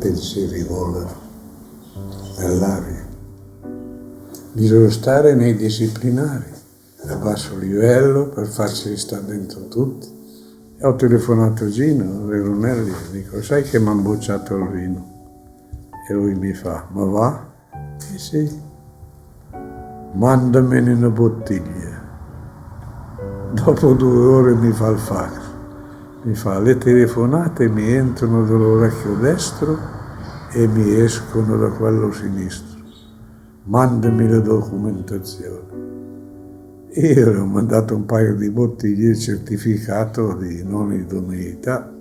pensieri volano nell'aria. Bisogna stare nei disciplinari a basso livello per farci stare dentro tutti. E ho telefonato a Gino Veronelli e dico: sai che mi hanno bocciato il vino? E lui mi fa: ma va? Sì, mandamene una bottiglia. Dopo 2 ore mi fa il fax, mi fa: le telefonate mi entrano dall'orecchio destro e mi escono da quello sinistro, mandami la documentazione. Io gli ho mandato un paio di bottiglie, il certificato di non idoneità,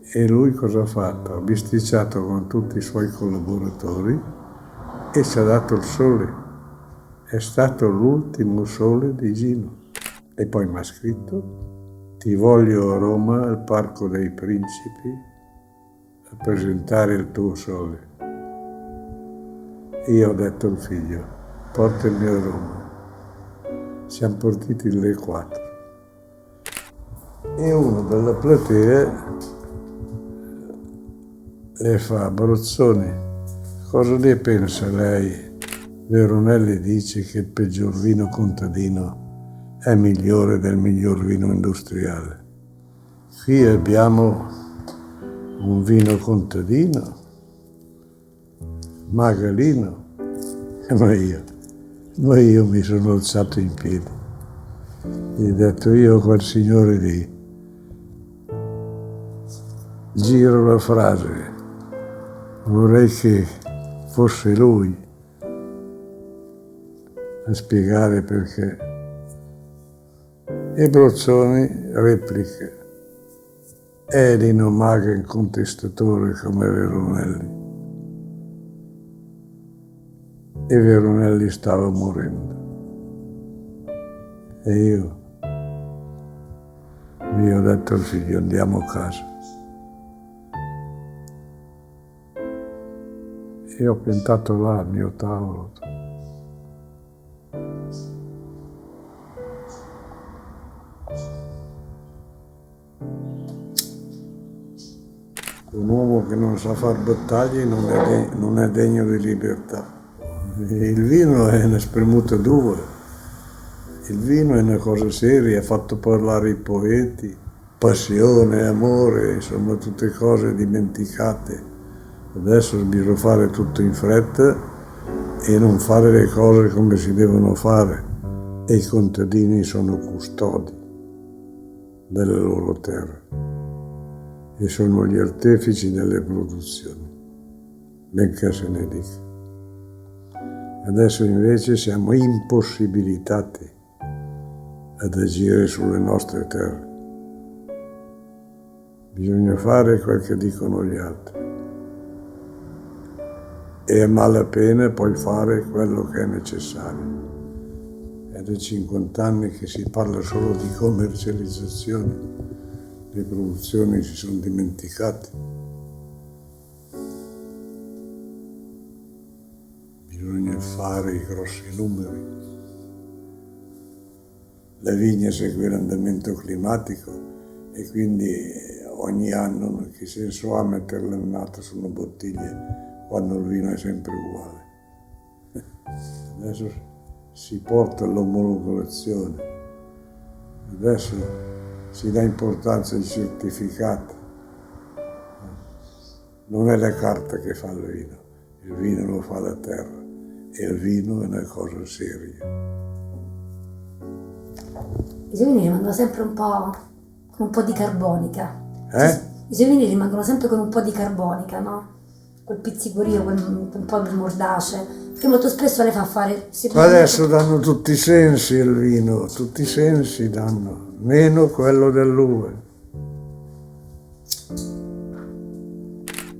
e lui cosa ha fatto? Ha bisticciato con tutti i suoi collaboratori e ci ha dato il sole. È stato l'ultimo sole di Gino. E poi mi ha scritto: ti voglio a Roma, al Parco dei Principi, a presentare il tuo sole. Io ho detto al figlio: portami a Roma. Siamo partiti alle 4. E uno della platea le fa: Brozzoni, cosa ne pensa lei? Veronelli dice che il peggior vino contadino è migliore del miglior vino industriale. Qui abbiamo un vino contadino, magalino, ma io mi sono alzato in piedi. Gli ho detto: io quel signore lì giro la frase, vorrei che fosse lui a spiegare perché. E Brozzoni replica: eri un mago incontestatore come Veronelli. E Veronelli stava morendo. E io mi ho detto al figlio: andiamo a casa. E ho piantato là al mio tavolo. Un uomo che non sa far battaglie non è degno di libertà. Il vino è una spremuta d'uva, il vino è una cosa seria, ha fatto parlare i poeti, passione, amore, insomma tutte cose dimenticate. Adesso bisogna fare tutto in fretta e non fare le cose come si devono fare, e i contadini sono custodi delle loro terre e sono gli artefici delle produzioni, benché se ne dica. Adesso invece siamo impossibilitati ad agire sulle nostre terre. Bisogna fare quel che dicono gli altri e a malapena poi fare quello che è necessario. È da 50 anni che si parla solo di commercializzazione, le produzioni si sono dimenticate. Bisogna fare i grossi numeri. La vigna segue l'andamento climatico e quindi ogni anno che senso ha mettere l'annata su una bottiglia quando il vino è sempre uguale. Adesso si porta all'omologazione, adesso si dà importanza ai certificati. Non è la carta che fa il vino lo fa la terra. E il vino è una cosa seria. I suoi vini rimangono sempre con un po' di carbonica. Eh? I suoi vini rimangono sempre con un po' di carbonica, no? Quel pizzicorio, un po' di mordace. Perché molto spesso le fa fare... Ma adesso danno tutti i sensi il vino, tutti i sensi danno, meno quello dell'uva.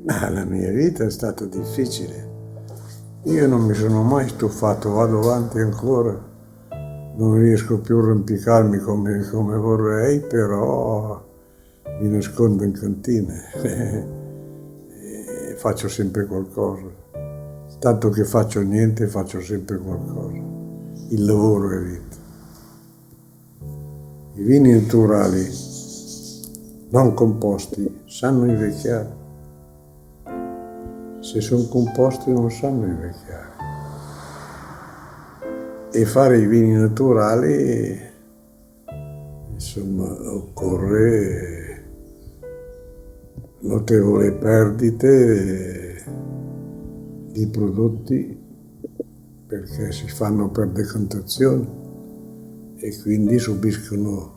Ma la mia vita è stata difficile. Io non mi sono mai stufato, vado avanti ancora, non riesco più a arrampicarmi come vorrei, però mi nascondo in cantina e faccio sempre qualcosa. Tanto che faccio niente, faccio sempre qualcosa. Il lavoro è vita. I vini naturali, non composti, sanno invecchiare. se sono composti non sanno invecchiare. E fare i vini naturali, insomma, occorre notevoli perdite di prodotti perché si fanno per decantazione e quindi subiscono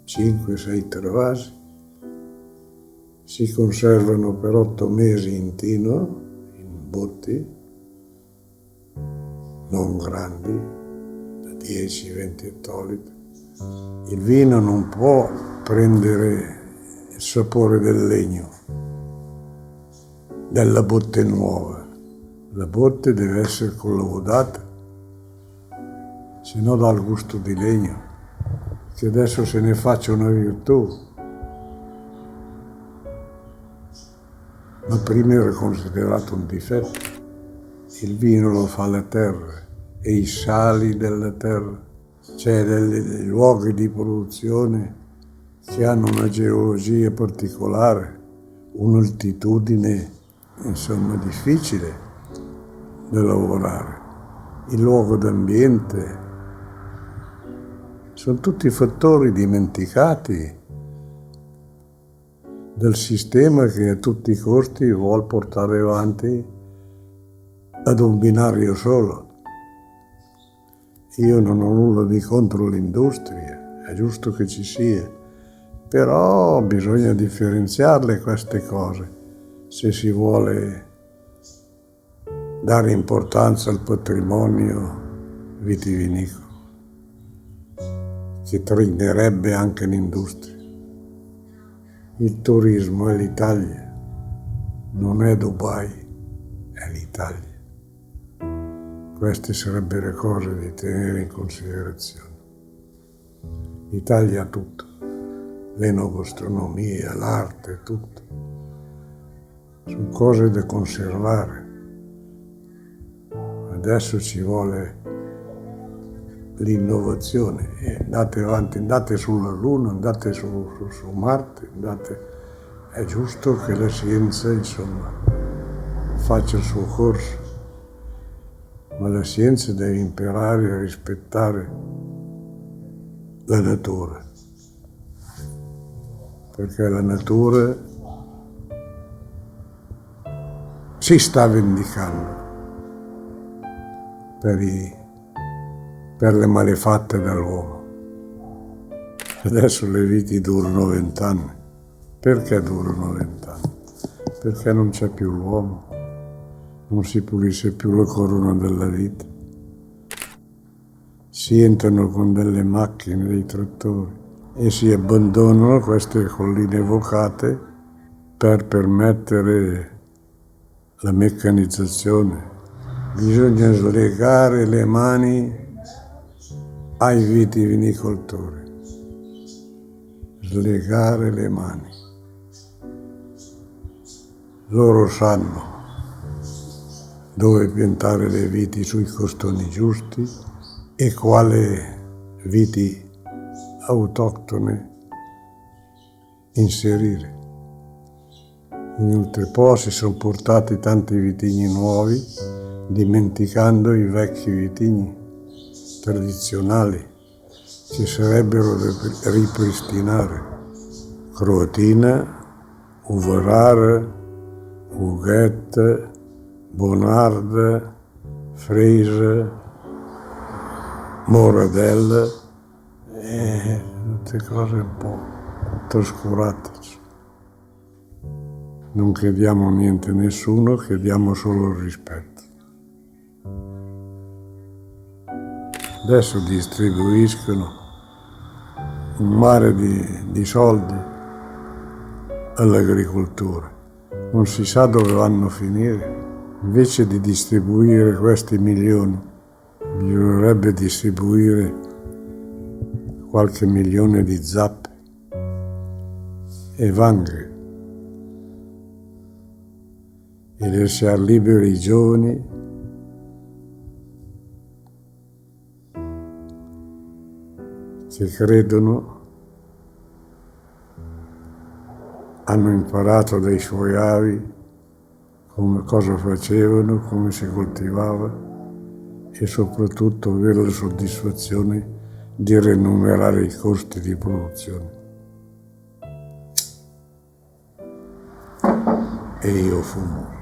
5-6 travasi, si conservano per 8 mesi in tino, in botti, non grandi, da 10-20 ettolitri. Il vino non può prendere il sapore del legno, della botte nuova. La botte deve essere collaudata, se no dà il gusto di legno, che adesso se ne faccia una virtù. Ma prima era considerato un difetto. Il vino lo fa la terra e i sali della terra, cioè dei luoghi di produzione che hanno una geologia particolare, un'altitudine insomma difficile da lavorare, il luogo d'ambiente, sono tutti fattori dimenticati del sistema che a tutti i costi vuol portare avanti ad un binario solo. Io non ho nulla di contro l'industria, è giusto che ci sia, però bisogna differenziarle queste cose se si vuole dare importanza al patrimonio vitivinicolo, che trignerebbe anche l'industria. Il turismo è l'Italia, non è Dubai, è l'Italia. Queste sarebbero cose da tenere in considerazione. L'Italia ha tutto, l'enogastronomia, l'arte, tutto. Sono cose da conservare. Adesso ci vuole l'innovazione. Andate avanti, andate sulla Luna, andate su Marte, è giusto che la scienza, insomma, faccia il suo corso, ma la scienza deve imparare a rispettare la natura, perché la natura si sta vendicando per le malefatte dell'uomo. Adesso le viti durano 20 anni. Perché durano 20 anni? Perché non c'è più l'uomo, non si pulisce più la corona della vita. Si entrano con delle macchine, dei trattori e si abbandonano queste colline vocate per permettere la meccanizzazione. Bisogna slegare le mani ai vitivinicoltori, slegare le mani. Loro sanno dove piantare le viti sui costoni giusti e quale viti autoctone inserire. In Oltrepò si sono portati tanti vitigni nuovi, dimenticando i vecchi vitigni tradizionali che sarebbero da ripristinare. Croatina, Uvarara, Huguette, Bonarda, Freise, Moradella, tutte cose un po' trascurate. Non chiediamo niente a nessuno, chiediamo solo il rispetto. Adesso distribuiscono un mare di soldi all'agricoltura. Non si sa dove vanno a finire. Invece di distribuire questi milioni, bisognerebbe distribuire qualche milione di zappe e vanghe e lasciare liberi i giovani che credono, hanno imparato dai suoi avi cosa facevano, come si coltivava e soprattutto avere la soddisfazione di remunerare i costi di produzione. E io fumo.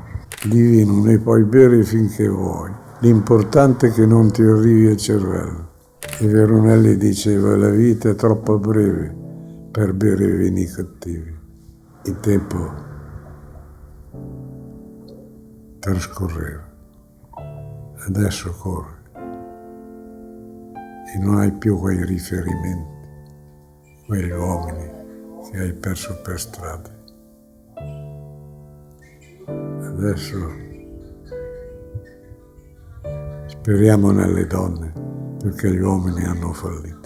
Di vino ne puoi bere finché vuoi, l'importante è che non ti arrivi al cervello. E Veronelli diceva: la vita è troppo breve per bere vini cattivi. Il tempo trascorreva, adesso corre e non hai più quei riferimenti, quegli uomini che hai perso per strada. Adesso speriamo nelle donne, perché gli uomini hanno fallito.